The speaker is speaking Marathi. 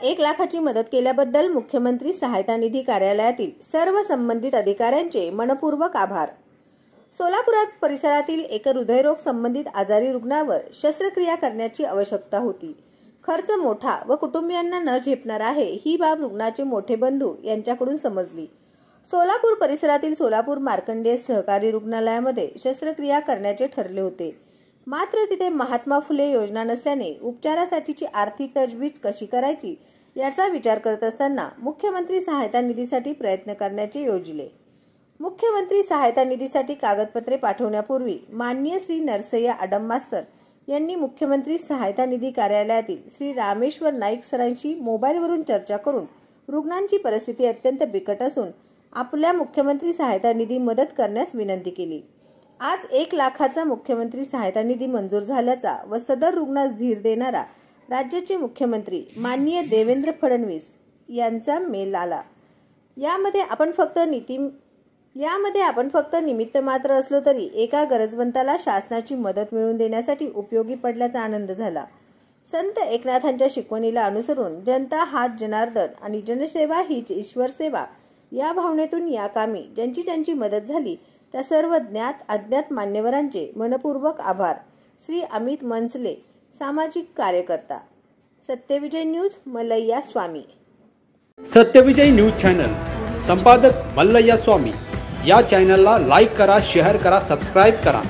1 लाखाची मदत केल्याबद्दल मुख्यमंत्री सहायता निधी कार्यालयातील सर्व संबंधित अधिकाऱ्यांचे मनपूर्वक आभार। सोलापुरात परिसरातील एका हृदयरोग संबंधित आजारी रुग्णावर शस्त्रक्रिया करण्याची आवश्यकता होती। खर्च मोठा व कुटुंबियांना न झेपणार आहे ही बाब रुग्णाचे मोठे बंधू यांच्याकडून समजली। सोलापूर परिसरातील सोलापूर मार्कंडेय सहकारी रुग्णालयामध्ये शस्त्रक्रिया करण्याचे ठरले होते, मात्र तिथे महात्मा फुले योजना नसल्याने उपचारासाठीची आर्थिक तजवीज कशी करायची याचा विचार करत असताना मुख्यमंत्री सहायता निधीसाठी प्रयत्न करण्याचे योजिले। मुख्यमंत्री सहायता निधीसाठी कागदपत्रे पाठवण्यापूर्वी माननीय श्री नरसय्या आडम मास्तर यांनी मुख्यमंत्री सहायता निधी कार्यालयातील श्री रामेश्वर नाईक सरांशी मोबाईलवरून चर्चा करून रुग्णांची परिस्थिती अत्यंत बिकट असून आपल्या मुख्यमंत्री सहायता निधी मदत करण्यास विनंती केली। आज 1 लाखाचा मुख्यमंत्री सहायता निधी मंजूर झाल्याचा व सदर रुग्णास धीर देणारा राज्याचे मुख्यमंत्री माननीय देवेंद्र फडणवीस यांचा मेल आला। यामध्ये आपण फक्त निमित्त मात्र असलो तरी एका गरजवंताला शासनाची मदत मिळवून देण्यासाठी उपयोगी पडल्याचा आनंद झाला। संत एकनाथांच्या शिकवणीला अनुसरून जनता हाच जनार्दन आणि जनसेवा हीच ईश्वर सेवा या भावनेतून या कामी ज्यांची मदत झाली त्या सर्व ज्ञात अज्ञात मान्यवरांचे मनपूर्वक आभार। श्री अमित मनसले, सामाजिक कार्यकर्ता, सत्यविजय न्यूज, मल्लय्या स्वामी। सत्यविजय न्यूज चॅनल संपादक मल्लय्या स्वामी या चॅनलला लाईक करा, शेअर करा, सबस्क्राइब करा।